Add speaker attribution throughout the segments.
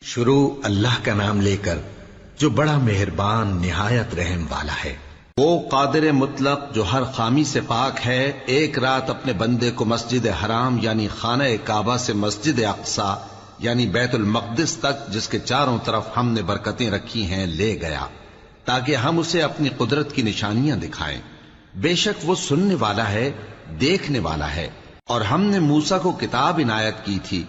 Speaker 1: شروع اللہ کا نام لے کر جو بڑا مہربان نہایت رحم والا ہے۔ وہ قادر مطلق جو ہر خامی سے پاک ہے، ایک رات اپنے بندے کو مسجد حرام یعنی خانہ کعبہ سے مسجد اقصی یعنی بیت المقدس تک، جس کے چاروں طرف ہم نے برکتیں رکھی ہیں، لے گیا تاکہ ہم اسے اپنی قدرت کی نشانیاں دکھائیں۔ بے شک وہ سننے والا ہے، دیکھنے والا ہے۔ اور ہم نے موسیٰ کو کتاب عنایت کی تھی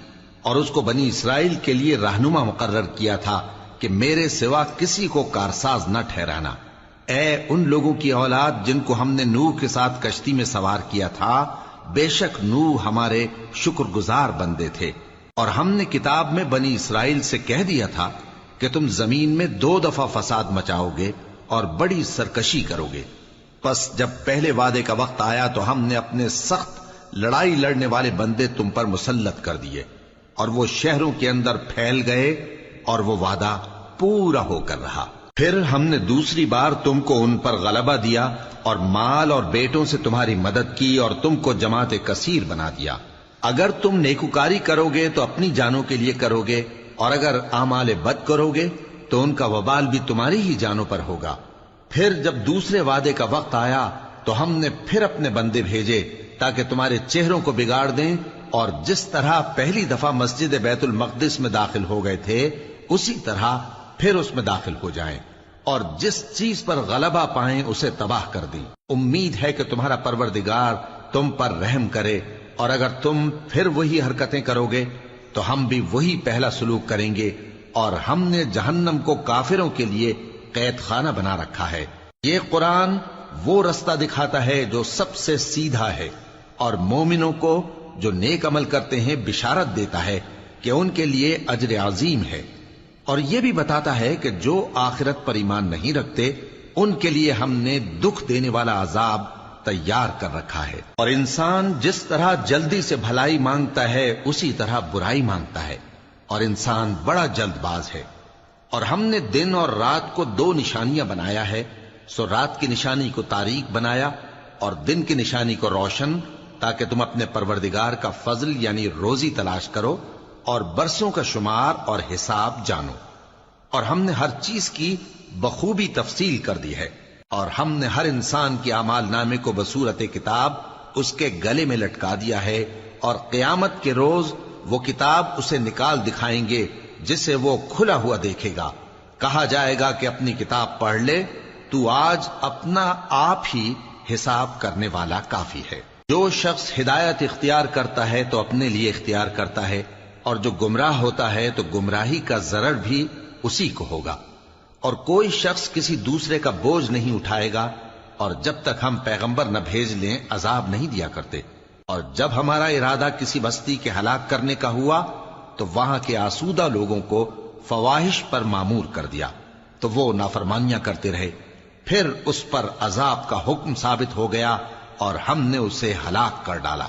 Speaker 1: اور اس کو بنی اسرائیل کے لیے رہنما مقرر کیا تھا کہ میرے سوا کسی کو کارساز نہ ٹھہرانا۔ اے ان لوگوں کی اولاد جن کو ہم نے نوح کے ساتھ کشتی میں سوار کیا تھا، بے شک نوح ہمارے شکر گزار بندے تھے۔ اور ہم نے کتاب میں بنی اسرائیل سے کہہ دیا تھا کہ تم زمین میں 2 دفعہ فساد مچاؤ گے اور بڑی سرکشی کرو گے۔ پس جب پہلے وعدے کا وقت آیا تو ہم نے اپنے سخت لڑائی لڑنے والے بندے تم پر مسلط کر دیے، اور وہ شہروں کے اندر پھیل گئے، اور وہ وعدہ پورا ہو کر رہا۔ پھر ہم نے دوسری بار تم کو ان پر غلبہ دیا اور مال اور بیٹوں سے تمہاری مدد کی اور تم کو جماعت کثیر بنا دیا۔ اگر تم نیکوکاری کرو گے تو اپنی جانوں کے لیے کرو گے، اور اگر اعمال بد کرو گے تو ان کا وبال بھی تمہاری ہی جانوں پر ہوگا۔ پھر جب دوسرے وعدے کا وقت آیا تو ہم نے پھر اپنے بندے بھیجے تاکہ تمہارے چہروں کو بگاڑ دیں، اور جس طرح پہلی دفعہ مسجد بیت المقدس میں داخل ہو گئے تھے اسی طرح پھر اس میں داخل ہو جائیں، اور جس چیز پر غلبہ پائیں اسے تباہ کر دیں۔ امید ہے کہ تمہارا پروردگار تم پر رحم کرے، اور اگر تم پھر وہی حرکتیں کرو گے تو ہم بھی وہی پہلا سلوک کریں گے، اور ہم نے جہنم کو کافروں کے لیے قید خانہ بنا رکھا ہے۔ یہ قرآن وہ رستہ دکھاتا ہے جو سب سے سیدھا ہے، اور مومنوں کو جو نیک عمل کرتے ہیں بشارت دیتا ہے کہ ان کے لیے اجر عظیم ہے، اور یہ بھی بتاتا ہے کہ جو آخرت پر ایمان نہیں رکھتے ان کے لیے ہم نے دکھ دینے والا عذاب تیار کر رکھا ہے۔ اور انسان جس طرح جلدی سے بھلائی مانگتا ہے اسی طرح برائی مانگتا ہے، اور انسان بڑا جلد باز ہے۔ اور ہم نے دن اور رات کو 2 نشانیاں بنایا ہے، سو رات کی نشانی کو تاریک بنایا اور دن کی نشانی کو روشن، تاکہ تم اپنے پروردگار کا فضل یعنی روزی تلاش کرو اور برسوں کا شمار اور حساب جانو۔ اور ہم نے ہر چیز کی بخوبی تفصیل کر دی ہے، اور ہم نے ہر انسان کے اعمال نامے کو بصورت کتاب اس کے گلے میں لٹکا دیا ہے، اور قیامت کے روز وہ کتاب اسے نکال دکھائیں گے جسے وہ کھلا ہوا دیکھے گا۔ کہا جائے گا کہ اپنی کتاب پڑھ لے، تو آج اپنا آپ ہی حساب کرنے والا کافی ہے۔ جو شخص ہدایت اختیار کرتا ہے تو اپنے لیے اختیار کرتا ہے، اور جو گمراہ ہوتا ہے تو گمراہی کا ضرر بھی اسی کو ہوگا۔ اور کوئی شخص کسی دوسرے کا بوجھ نہیں اٹھائے گا، اور جب تک ہم پیغمبر نہ بھیج لیں عذاب نہیں دیا کرتے۔ اور جب ہمارا ارادہ کسی بستی کے ہلاک کرنے کا ہوا تو وہاں کے آسودہ لوگوں کو فواحش پر مامور کر دیا، تو وہ نافرمانیاں کرتے رہے۔ پھر اس پر عذاب کا حکم ثابت ہو گیا اور ہم نے اسے ہلاک کر ڈالا۔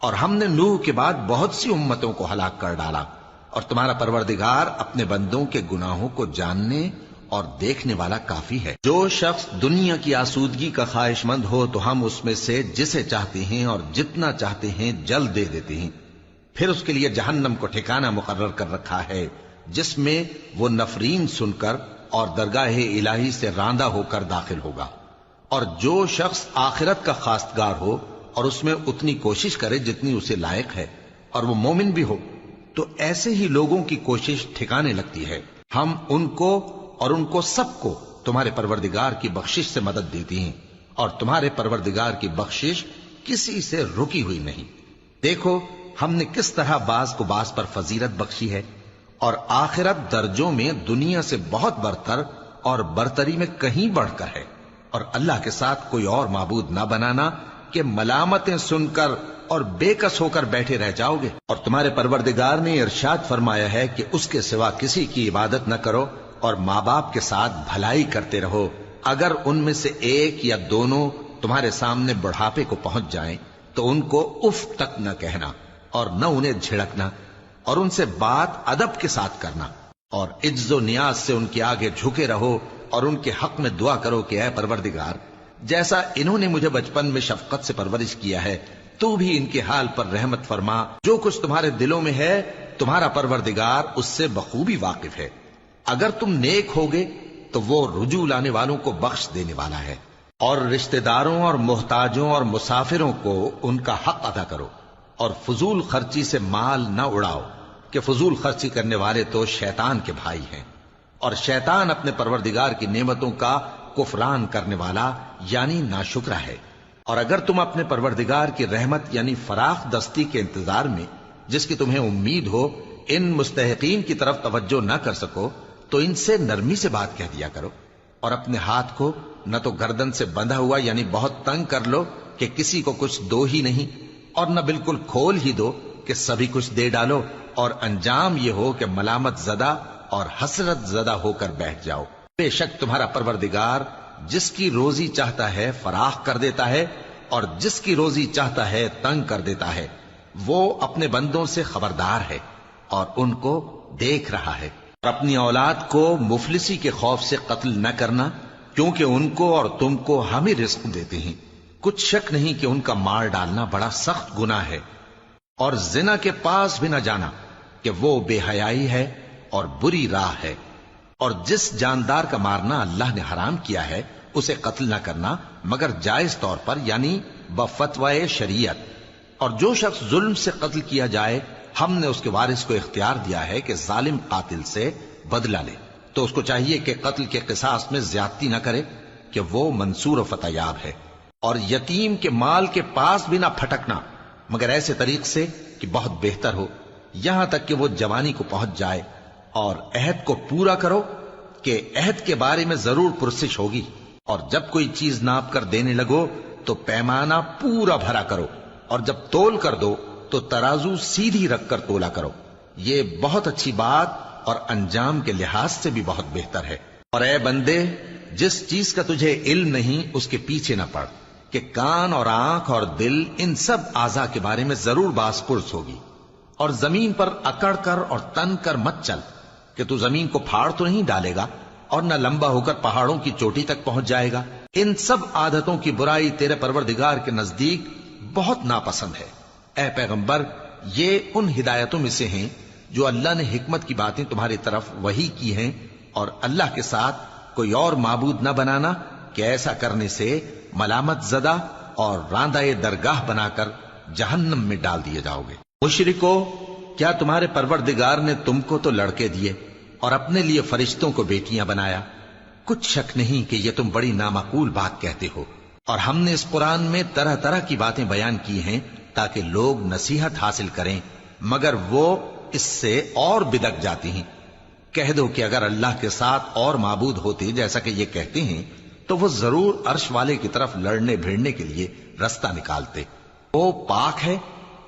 Speaker 1: اور ہم نے نوح کے بعد بہت سی امتوں کو ہلاک کر ڈالا، اور تمہارا پروردگار اپنے بندوں کے گناہوں کو جاننے اور دیکھنے والا کافی ہے۔ جو شخص دنیا کی آسودگی کا خواہش مند ہو تو ہم اس میں سے جسے چاہتے ہیں اور جتنا چاہتے ہیں جلد دے دیتے ہیں۔ پھر اس کے لیے جہنم کو ٹھکانہ مقرر کر رکھا ہے، جس میں وہ نفرین سن کر اور درگاہ الہی سے راندہ ہو کر داخل ہوگا۔ اور جو شخص آخرت کا خواستگار ہو اور اس میں اتنی کوشش کرے جتنی اسے لائق ہے، اور وہ مومن بھی ہو، تو ایسے ہی لوگوں کی کوشش ٹھکانے لگتی ہے۔ ہم ان کو اور ان کو سب کو تمہارے پروردگار کی بخشش سے مدد دیتی ہیں، اور تمہارے پروردگار کی بخشش کسی سے رکی ہوئی نہیں۔ دیکھو ہم نے کس طرح بعض کو بعض پر فضیلت بخشی ہے، اور آخرت درجوں میں دنیا سے بہت برتر اور برتری میں کہیں بڑھ کر ہے۔ اور اللہ کے ساتھ کوئی اور معبود نہ بنانا کہ ملامتیں سن کر اور بے کس ہو کر بیٹھے رہ جاؤ گے۔ اور تمہارے پروردگار نے ارشاد فرمایا ہے کہ اس کے سوا کسی کی عبادت نہ کرو، اور ماں باپ کے ساتھ بھلائی کرتے رہو۔ اگر ان میں سے ایک یا دونوں تمہارے سامنے بڑھاپے کو پہنچ جائیں تو ان کو اف تک نہ کہنا، اور نہ انہیں جھڑکنا، اور ان سے بات ادب کے ساتھ کرنا، اور عجز و نیاز سے ان کے آگے جھکے رہو، اور ان کے حق میں دعا کرو کہ اے پروردگار، جیسا انہوں نے مجھے بچپن میں شفقت سے پرورش کیا ہے، تو بھی ان کے حال پر رحمت فرما۔ جو کچھ تمہارے دلوں میں ہے تمہارا پروردگار اس سے بخوبی واقف ہے۔ اگر تم نیک ہوگے تو وہ رجوع لانے والوں کو بخش دینے والا ہے۔ اور رشتہ داروں اور محتاجوں اور مسافروں کو ان کا حق ادا کرو، اور فضول خرچی سے مال نہ اڑاؤ، کہ فضول خرچی کرنے والے تو شیطان کے بھائی ہیں، اور شیطان اپنے پروردگار کی نعمتوں کا کفران کرنے والا یعنی ناشکرا ہے۔ اور اگر تم اپنے پروردگار کی رحمت یعنی فراخ دستی کے انتظار میں، جس کی تمہیں امید ہو، ان مستحقین کی طرف توجہ نہ کر سکو تو ان سے نرمی سے بات کہہ دیا کرو، اور اپنے ہاتھ کو نہ تو گردن سے بندھا ہوا یعنی بہت تنگ کر لو کہ کسی کو کچھ دو ہی نہیں، اور نہ بالکل کھول ہی دو کہ سبھی کچھ دے ڈالو، اور انجام یہ ہو کہ ملامت زدہ اور حسرت زدہ ہو کر بیٹھ جاؤ۔ بے شک تمہارا پروردگار جس کی روزی چاہتا ہے فراخ کر دیتا ہے، اور جس کی روزی چاہتا ہے تنگ کر دیتا ہے۔ وہ اپنے بندوں سے خبردار ہے اور ان کو دیکھ رہا ہے۔ اور اپنی اولاد کو مفلسی کے خوف سے قتل نہ کرنا، کیونکہ ان کو اور تم کو ہم ہی رزق دیتے ہیں۔ کچھ شک نہیں کہ ان کا مار ڈالنا بڑا سخت گناہ ہے۔ اور زنا کے پاس بھی نہ جانا کہ وہ بے حیائی ہے اور بری راہ ہے۔ اور جس جاندار کا مارنا اللہ نے حرام کیا ہے اسے قتل نہ کرنا مگر جائز طور پر یعنی بفتوائے شریعت۔ اور جو شخص ظلم سے قتل کیا جائے ہم نے اس کے وارث کو اختیار دیا ہے کہ ظالم قاتل سے بدلہ لے، تو اس کو چاہیے کہ قتل کے قصاص میں زیادتی نہ کرے کہ وہ منصور و فتح یاب ہے۔ اور یتیم کے مال کے پاس بھی نہ پھٹکنا مگر ایسے طریق سے کہ بہت بہتر ہو، یہاں تک کہ وہ جوانی کو پہنچ جائے۔ اور عہد کو پورا کرو کہ عہد کے بارے میں ضرور پرسش ہوگی۔ اور جب کوئی چیز ناپ کر دینے لگو تو پیمانہ پورا بھرا کرو، اور جب تول کر دو تو ترازو سیدھی رکھ کر تولا کرو، یہ بہت اچھی بات اور انجام کے لحاظ سے بھی بہت بہتر ہے۔ اور اے بندے، جس چیز کا تجھے علم نہیں اس کے پیچھے نہ پڑ، کہ کان اور آنکھ اور دل ان سب اعضاء کے بارے میں ضرور باس پرس ہوگی۔ اور زمین پر اکڑ کر اور تن کر مت چل، کہ تو زمین کو پھاڑ تو نہیں ڈالے گا اور نہ لمبا ہو کر پہاڑوں کی چوٹی تک پہنچ جائے گا۔ ان سب عادتوں کی برائی تیرے پروردگار کے نزدیک بہت ناپسند ہے۔ اے پیغمبر، یہ ان ہدایتوں میں سے ہیں جو اللہ نے حکمت کی باتیں تمہاری طرف وحی کی ہیں، اور اللہ کے ساتھ کوئی اور معبود نہ بنانا کہ ایسا کرنے سے ملامت زدہ اور راندہ درگاہ بنا کر جہنم میں ڈال دیے جاؤ گے۔ مشرکو، کیا تمہارے پروردگار نے تم کو تو لڑکے دیے اور اپنے لیے فرشتوں کو بیٹیاں بنایا؟ کچھ شک نہیں کہ یہ تم بڑی نامعقول بات کہتے ہو، اور ہم نے اس قرآن میں طرح طرح کی باتیں بیان کی ہیں تاکہ لوگ نصیحت حاصل کریں، مگر وہ اس سے اور بدک جاتی ہیں۔ کہہ دو کہ اگر اللہ کے ساتھ اور معبود ہوتے جیسا کہ یہ کہتے ہیں تو وہ ضرور عرش والے کی طرف لڑنے بھیڑنے کے لیے رستہ نکالتے۔ وہ پاک ہے،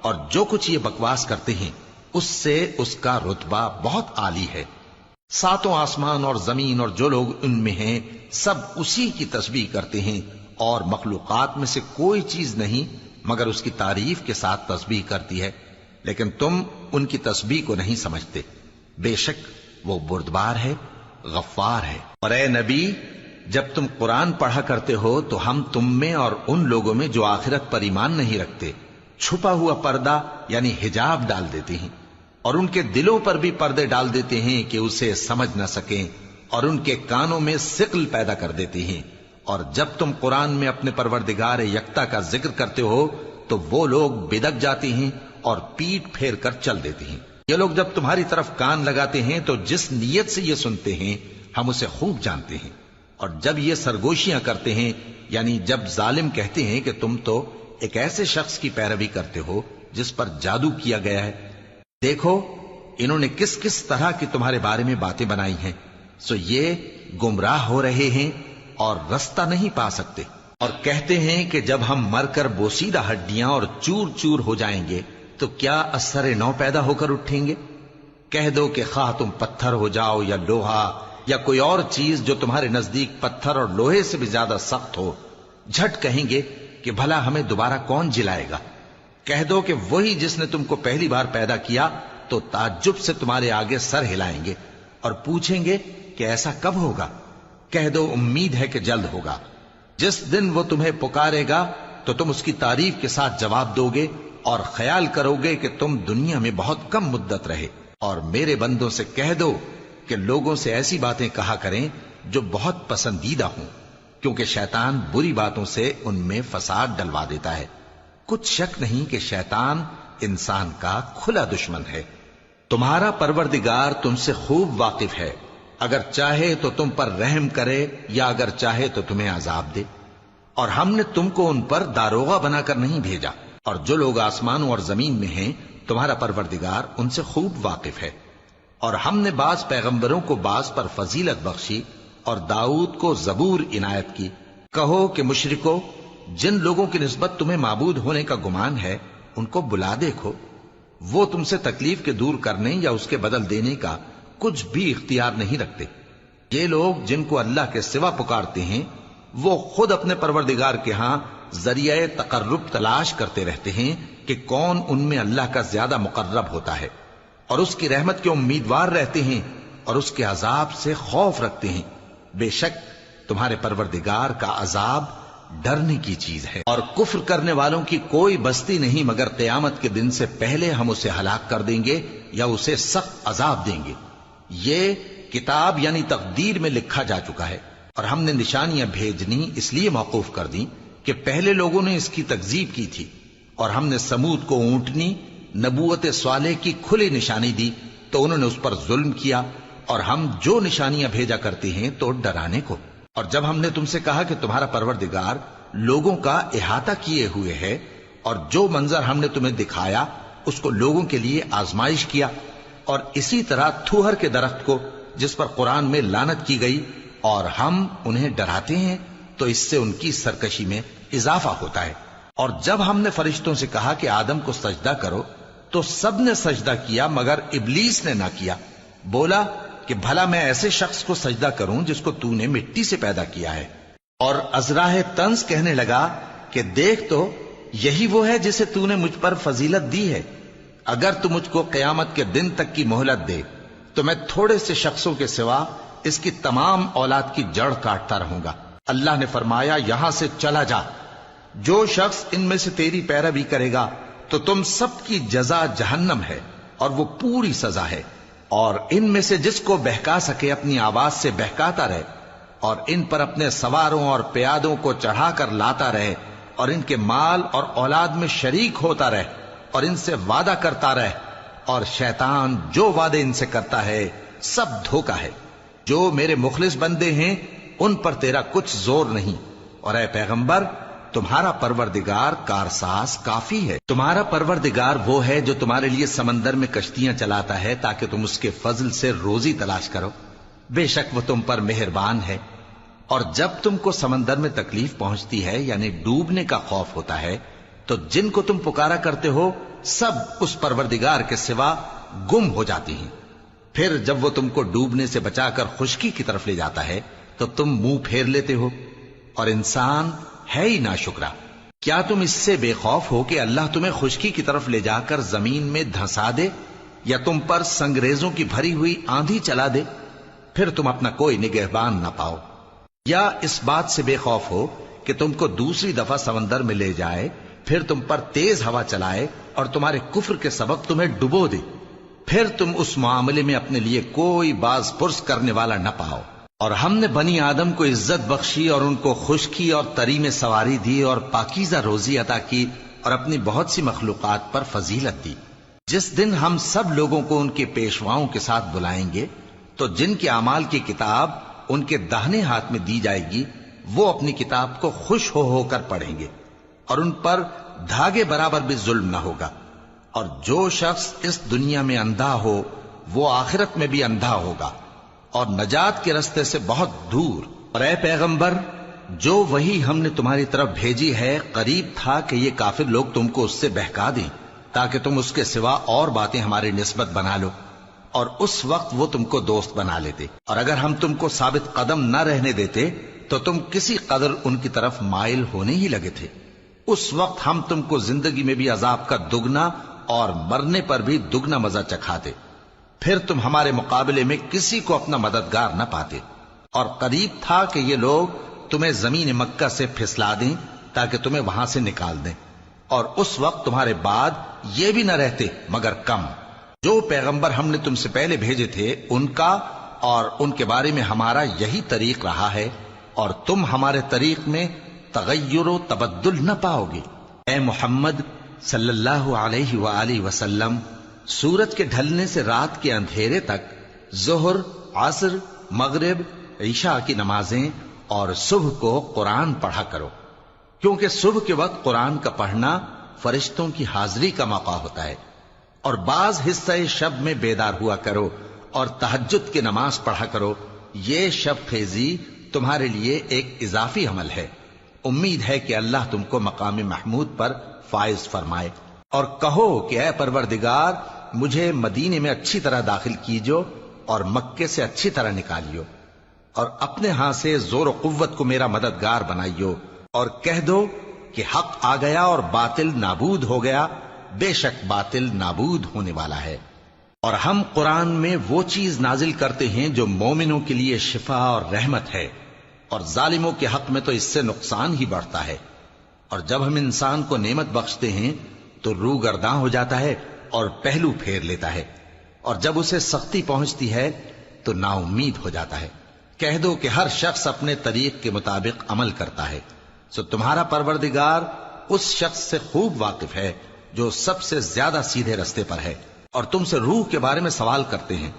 Speaker 1: اور جو کچھ یہ بکواس کرتے ہیں اس سے اس کا رتبہ بہت عالی ہے۔ ساتوں آسمان اور زمین اور جو لوگ ان میں ہیں سب اسی کی تسبیح کرتے ہیں، اور مخلوقات میں سے کوئی چیز نہیں مگر اس کی تعریف کے ساتھ تسبیح کرتی ہے، لیکن تم ان کی تسبیح کو نہیں سمجھتے۔ بے شک وہ بردبار ہے، غفار ہے۔ اور اے نبی، جب تم قرآن پڑھا کرتے ہو تو ہم تم میں اور ان لوگوں میں جو آخرت پر ایمان نہیں رکھتے چھپا ہوا پردہ یعنی حجاب ڈال دیتے ہیں، اور ان کے دلوں پر بھی پردے ڈال دیتے ہیں کہ اسے سمجھ نہ سکیں، اور ان کے کانوں میں ثقل پیدا کر دیتے ہیں۔ اور جب تم قرآن میں اپنے پروردگار یکتا کا ذکر کرتے ہو تو وہ لوگ بدک جاتے ہیں اور پیٹ پھیر کر چل دیتے ہیں۔ یہ لوگ جب تمہاری طرف کان لگاتے ہیں تو جس نیت سے یہ سنتے ہیں ہم اسے خوب جانتے ہیں، اور جب یہ سرگوشیاں کرتے ہیں یعنی جب ظالم کہتے ہیں کہ تم تو ایک ایسے شخص کی پیروی کرتے ہو جس پر جادو کیا گیا ہے، دیکھو انہوں نے کس کس طرح کی تمہارے بارے میں باتیں بنائی ہیں، سو یہ گمراہ ہو رہے ہیں اور رستہ نہیں پا سکتے۔ اور کہتے ہیں کہ جب ہم مر کر بوسیدہ ہڈیاں اور چور چور ہو جائیں گے تو کیا اثر نو پیدا ہو کر اٹھیں گے؟ کہہ دو کہ خواہ تم پتھر ہو جاؤ یا لوہا یا کوئی اور چیز جو تمہارے نزدیک پتھر اور لوہے سے بھی زیادہ سخت ہو، جھٹ کہیں گے کہ بھلا ہمیں دوبارہ کون جلائے گا؟ کہہ دو کہ وہی جس نے تم کو پہلی بار پیدا کیا تو تعجب سے تمہارے آگے سر ہلائیں گے اور پوچھیں گے کہ ایسا کب ہوگا؟ کہہ دو امید ہے کہ جلد ہوگا۔ جس دن وہ تمہیں پکارے گا تو تم اس کی تعریف کے ساتھ جواب دو گے اور خیال کرو گے کہ تم دنیا میں بہت کم مدت رہے۔ اور میرے بندوں سے کہہ دو کہ لوگوں سے ایسی باتیں کہا کریں جو بہت پسندیدہ ہوں، کیونکہ شیطان بری باتوں سے ان میں فساد ڈلوا دیتا ہے۔ کچھ شک نہیں کہ شیطان انسان کا کھلا دشمن ہے۔ تمہارا پروردگار تم سے خوب واقف ہے، اگر چاہے تو تم پر رحم کرے یا اگر چاہے تو تمہیں عذاب دے، اور ہم نے تم کو ان پر داروغہ بنا کر نہیں بھیجا، اور جو لوگ آسمانوں اور زمین میں ہیں تمہارا پروردگار ان سے خوب واقف ہے۔ اور ہم نے بعض پیغمبروں کو بعض پر فضیلت بخشی اور داؤد کو زبور عنایت کی۔ کہو کہ مشرکو، جن لوگوں کی نسبت تمہیں معبود ہونے کا گمان ہے ان کو بلا دیکھو، وہ تم سے تکلیف کے دور کرنے یا اس کے بدل دینے کا کچھ بھی اختیار نہیں رکھتے۔ یہ لوگ جن کو اللہ کے سوا پکارتے ہیں وہ خود اپنے پروردگار کے ہاں ذریعہ تقرب تلاش کرتے رہتے ہیں کہ کون ان میں اللہ کا زیادہ مقرب ہوتا ہے، اور اس کی رحمت کے امیدوار رہتے ہیں اور اس کے عذاب سے خوف رکھتے ہیں۔ بے شک تمہارے پروردگار کا عذاب ڈرنے کی چیز ہے، اور کفر کرنے والوں کی کوئی بستی نہیں مگر قیامت کے دن سے پہلے ہم اسے ہلاک کر دیں گے یا اسے سخت عذاب دیں گے۔ یہ کتاب یعنی تقدیر میں لکھا جا چکا ہے، اور ہم نے نشانیاں بھیجنی اس لیے موقوف کر دیں کہ پہلے لوگوں نے اس کی تکذیب کی تھی، اور ہم نے سمود کو اونٹنی نبوت صالح کی کھلی نشانی دی تو انہوں نے اس پر ظلم کیا، اور ہم جو نشانیاں بھیجا کرتے ہیں تو ڈرانے کو۔ اور جب ہم نے تم سے کہا کہ تمہارا پروردگار لوگوں کا احاطہ کیے ہوئے ہے، اور جو منظر ہم نے تمہیں دکھایا اس کو لوگوں کے لیے آزمائش کیا، اور اسی طرح تھوہر کے درخت کو جس پر قرآن میں لعنت کی گئی، اور ہم انہیں ڈراتے ہیں تو اس سے ان کی سرکشی میں اضافہ ہوتا ہے۔ اور جب ہم نے فرشتوں سے کہا کہ آدم کو سجدہ کرو تو سب نے سجدہ کیا مگر ابلیس نے نہ کیا، بولا کہ بھلا میں ایسے شخص کو سجدہ کروں جس کو تو نے مٹی سے پیدا کیا ہے۔ اور ازراہ طنز کہنے لگا کہ دیکھ تو یہی وہ ہے جسے تو نے مجھ پر فضیلت دی ہے، اگر تو مجھ کو قیامت کے دن تک کی مہلت دے تو میں تھوڑے سے شخصوں کے سوا اس کی تمام اولاد کی جڑ کاٹتا رہوں گا۔ اللہ نے فرمایا یہاں سے چلا جا، جو شخص ان میں سے تیری پیروی کرے گا تو تم سب کی جزا جہنم ہے، اور وہ پوری سزا ہے۔ اور ان میں سے جس کو بہکا سکے اپنی آواز سے بہکاتا رہے، اور ان پر اپنے سواروں اور پیادوں کو چڑھا کر لاتا رہے، اور ان کے مال اور اولاد میں شریک ہوتا رہے، اور ان سے وعدہ کرتا رہے، اور شیطان جو وعدے ان سے کرتا ہے سب دھوکہ ہے۔ جو میرے مخلص بندے ہیں ان پر تیرا کچھ زور نہیں، اور اے پیغمبر تمہارا پروردگار کارساز کافی ہے۔ تمہارا پروردگار وہ ہے جو تمہارے لیے سمندر میں کشتیاں چلاتا ہے تاکہ تم اس کے فضل سے روزی تلاش کرو، بے شک وہ تم پر مہربان ہے۔ اور جب تم کو سمندر میں تکلیف پہنچتی ہے یعنی ڈوبنے کا خوف ہوتا ہے تو جن کو تم پکارا کرتے ہو سب اس پروردگار کے سوا گم ہو جاتی ہیں۔ پھر جب وہ تم کو ڈوبنے سے بچا کر خشکی کی طرف لے جاتا ہے تو تم منہ پھیر لیتے ہو، اور انسان ہے ہی ناشکرا۔ کیا تم اس سے بے خوف ہو کہ اللہ تمہیں خشکی کی طرف لے جا کر زمین میں دھنسا دے، یا تم پر سنگریزوں کی بھری ہوئی آندھی چلا دے، پھر تم اپنا کوئی نگہبان نہ پاؤ؟ یا اس بات سے بے خوف ہو کہ تم کو دوسری دفعہ سمندر میں لے جائے، پھر تم پر تیز ہوا چلائے اور تمہارے کفر کے سبب تمہیں ڈبو دے، پھر تم اس معاملے میں اپنے لیے کوئی باز پرس کرنے والا نہ پاؤ۔ اور ہم نے بنی آدم کو عزت بخشی اور ان کو خشکی اور تری میں سواری دی، اور پاکیزہ روزی عطا کی، اور اپنی بہت سی مخلوقات پر فضیلت دی۔ جس دن ہم سب لوگوں کو ان کے پیشواؤں کے ساتھ بلائیں گے تو جن کے اعمال کی کتاب ان کے داہنے ہاتھ میں دی جائے گی وہ اپنی کتاب کو خوش ہو کر پڑھیں گے، اور ان پر دھاگے برابر بھی ظلم نہ ہوگا۔ اور جو شخص اس دنیا میں اندھا ہو وہ آخرت میں بھی اندھا ہوگا، اور نجات کے رستے سے بہت دور۔ اور اے پیغمبر جو وہی ہم نے تمہاری طرف بھیجی ہے قریب تھا کہ یہ کافر لوگ تم کو اس سے بہکا دیں تاکہ تم اس کے سوا اور باتیں ہماری نسبت بنا لو، اور اس وقت وہ تم کو دوست بنا لیتے۔ اور اگر ہم تم کو ثابت قدم نہ رہنے دیتے تو تم کسی قدر ان کی طرف مائل ہونے ہی لگے تھے۔ اس وقت ہم تم کو زندگی میں بھی عذاب کا دگنا اور مرنے پر بھی دگنا مزہ چکھاتے، پھر تم ہمارے مقابلے میں کسی کو اپنا مددگار نہ پاتے۔ اور قریب تھا کہ یہ لوگ تمہیں زمین مکہ سے پھسلا دیں تاکہ تمہیں وہاں سے نکال دیں، اور اس وقت تمہارے بعد یہ بھی نہ رہتے مگر کم۔ جو پیغمبر ہم نے تم سے پہلے بھیجے تھے ان کا اور ان کے بارے میں ہمارا یہی طریق رہا ہے، اور تم ہمارے طریق میں تغیر و تبدل نہ پاؤ گے۔ اے محمد صلی اللہ علیہ وآلہ وسلم، سورج کے ڈھلنے سے رات کے اندھیرے تک ظہر، عصر، مغرب، عشاء کی نمازیں اور صبح کو قرآن پڑھا کرو، کیونکہ صبح کے وقت قرآن کا پڑھنا فرشتوں کی حاضری کا موقع ہوتا ہے، اور بعض حصہ شب میں بیدار ہوا کرو اور تہجد کی نماز پڑھا کرو۔ یہ شب خیزی تمہارے لیے ایک اضافی عمل ہے۔ امید ہے کہ اللہ تم کو مقام محمود پر فائز فرمائے۔ اور کہو کہ اے پروردگار، مجھے مدینے میں اچھی طرح داخل کیجو اور مکے سے اچھی طرح نکالیو، اور اپنے ہاں سے زور و قوت کو میرا مددگار بنائیو، اور کہہ دو کہ حق آ گیا اور باطل نابود ہو گیا، بے شک باطل نابود ہونے والا ہے۔ اور ہم قرآن میں وہ چیز نازل کرتے ہیں جو مومنوں کے لیے شفا اور رحمت ہے، اور ظالموں کے حق میں تو اس سے نقصان ہی بڑھتا ہے۔ اور جب ہم انسان کو نعمت بخشتے ہیں تو روح گرداں ہو جاتا ہے اور پہلو پھیر لیتا ہے، اور جب اسے سختی پہنچتی ہے تو نا امید ہو جاتا ہے۔ کہہ دو کہ ہر شخص اپنے طریق کے مطابق عمل کرتا ہے، سو تمہارا پروردگار اس شخص سے خوب واقف ہے جو سب سے زیادہ سیدھے رستے پر ہے۔ اور تم سے روح کے بارے میں سوال کرتے ہیں،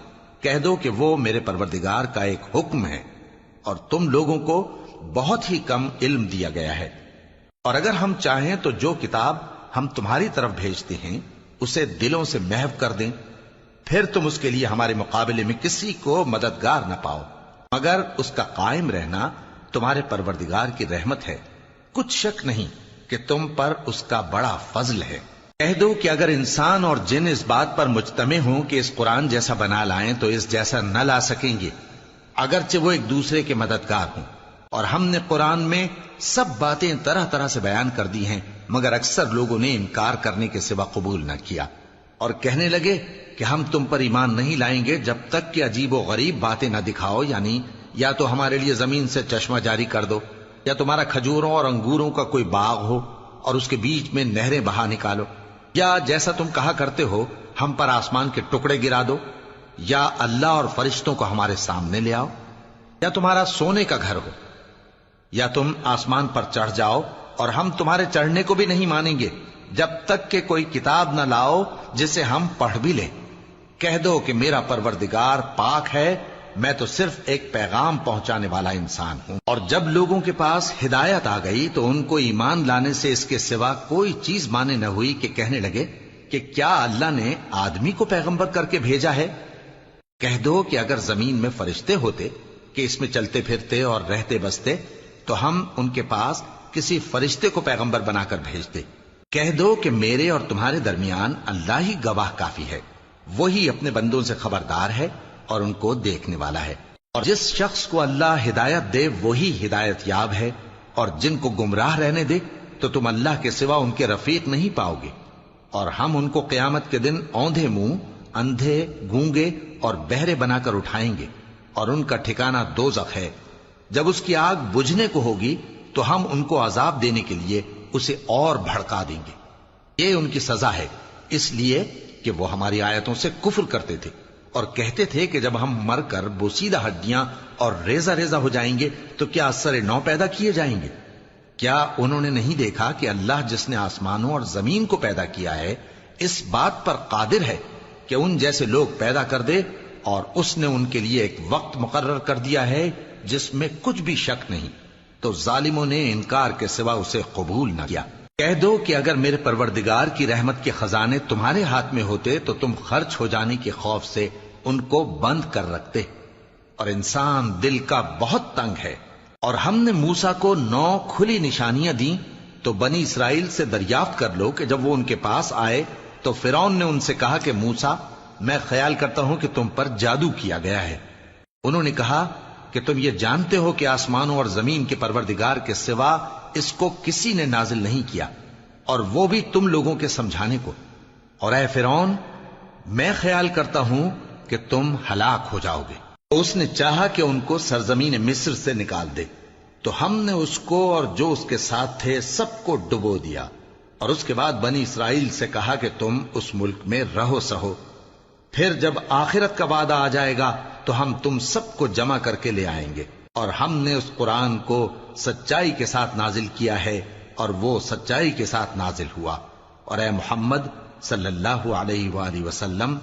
Speaker 1: کہہ دو کہ وہ میرے پروردگار کا ایک حکم ہے، اور تم لوگوں کو بہت ہی کم علم دیا گیا ہے۔ اور اگر ہم چاہیں تو جو کتاب ہم تمہاری طرف بھیجتے ہیں اسے دلوں سے محو کر دیں، پھر تم اس کے لیے ہمارے مقابلے میں کسی کو مددگار نہ پاؤ، مگر اس کا قائم رہنا تمہارے پروردگار کی رحمت ہے، کچھ شک نہیں کہ تم پر اس کا بڑا فضل ہے۔ کہہ دو کہ اگر انسان اور جن اس بات پر مجتمع ہوں کہ اس قرآن جیسا بنا لائیں تو اس جیسا نہ لا سکیں گے، اگرچہ وہ ایک دوسرے کے مددگار ہوں۔ اور ہم نے قرآن میں سب باتیں طرح طرح سے بیان کر دی ہیں، مگر اکثر لوگوں نے انکار کرنے کے سوا قبول نہ کیا، اور کہنے لگے کہ ہم تم پر ایمان نہیں لائیں گے جب تک کہ عجیب و غریب باتیں نہ دکھاؤ، یعنی یا تو ہمارے لیے زمین سے چشمہ جاری کر دو، یا تمہارا کھجوروں اور انگوروں کا کوئی باغ ہو اور اس کے بیچ میں نہریں بہا نکالو، یا جیسا تم کہا کرتے ہو ہم پر آسمان کے ٹکڑے گرا دو، یا اللہ اور فرشتوں کو ہمارے سامنے لے آؤ، یا تمہارا سونے کا گھر ہو، یا تم آسمان پر چڑھ جاؤ اور ہم تمہارے چڑھنے کو بھی نہیں مانیں گے جب تک کہ کوئی کتاب نہ لاؤ جسے ہم پڑھ بھی لیں۔ کہہ دو کہ میرا پروردگار پاک ہے، میں تو صرف ایک پیغام پہنچانے والا انسان ہوں۔ اور جب لوگوں کے پاس ہدایت آ گئی تو ان کو ایمان لانے سے اس کے سوا کوئی چیز مانے نہ ہوئی کہ کہنے لگے کہ کیا اللہ نے آدمی کو پیغمبر کر کے بھیجا ہے؟ کہہ دو کہ اگر زمین میں فرشتے ہوتے کہ اس میں چلتے پھرتے اور رہتے بستے تو ہم ان کے پاس کسی فرشتے کو پیغمبر بنا کر بھیجتے۔ کہہ دو کہ میرے اور تمہارے درمیان اللہ ہی گواہ کافی ہے، وہی اپنے بندوں سے خبردار ہے اور ان کو دیکھنے والا ہے۔ اور جس شخص کو اللہ ہدایت دے وہی ہدایت یاب ہے، اور جن کو گمراہ رہنے دے تو تم اللہ کے سوا ان کے رفیق نہیں پاؤ گے۔ اور ہم ان کو قیامت کے دن اوندھے منہ، اندھے، گونگے اور بہرے بنا کر اٹھائیں گے، اور ان کا ٹھکانہ دوزخ ہے۔ جب اس کی آگ بجھنے کو ہوگی تو ہم ان کو عذاب دینے کے لیے اسے اور بھڑکا دیں گے۔ یہ ان کی سزا ہے، اس لیے کہ وہ ہماری آیتوں سے کفر کرتے تھے اور کہتے تھے کہ جب ہم مر کر بوسیدہ ہڈیاں اور ریزہ ریزہ ہو جائیں گے تو کیا اثر نو پیدا کیے جائیں گے؟ کیا انہوں نے نہیں دیکھا کہ اللہ جس نے آسمانوں اور زمین کو پیدا کیا ہے اس بات پر قادر ہے کہ ان جیسے لوگ پیدا کر دے، اور اس نے ان کے لیے ایک وقت مقرر کر دیا ہے جس میں کچھ بھی شک نہیں، تو ظالموں نے انکار کے سوا اسے قبول نہ کیا۔ کہہ دو کہ اگر میرے پروردگار کی رحمت کے خزانے تمہارے ہاتھ میں ہوتے تو تم خرچ ہو جانے کے خوف سے ان کو بند کر رکھتے، اور انسان دل کا بہت تنگ ہے۔ اور ہم نے موسیٰ کو 9 کھلی نشانیاں دیں تو بنی اسرائیل سے دریافت کر لو کہ جب وہ ان کے پاس آئے تو فرعون نے ان سے کہا کہ موسیٰ، میں خیال کرتا ہوں کہ تم پر جادو کیا گیا ہے۔ انہوں نے کہا کہ تم یہ جانتے ہو کہ آسمانوں اور زمین کے پروردگار کے سوا اس کو کسی نے نازل نہیں کیا، اور وہ بھی تم لوگوں کے سمجھانے کو۔ اور اے فرعون، میں خیال کرتا ہوں کہ تم ہلاک ہو جاؤ گے۔ اس نے چاہا کہ ان کو سرزمین مصر سے نکال دے، تو ہم نے اس کو اور جو اس کے ساتھ تھے سب کو ڈبو دیا، اور اس کے بعد بنی اسرائیل سے کہا کہ تم اس ملک میں رہو سہو، پھر جب آخرت کا وعدہ آ جائے گا تو ہم تم سب کو جمع کر کے لے آئیں گے، اور ہم نے اس قرآن کو سچائی کے ساتھ نازل کیا ہے اور وہ سچائی کے ساتھ نازل ہوا۔ اور اے محمد صلی اللہ علیہ وآلہ وسلم،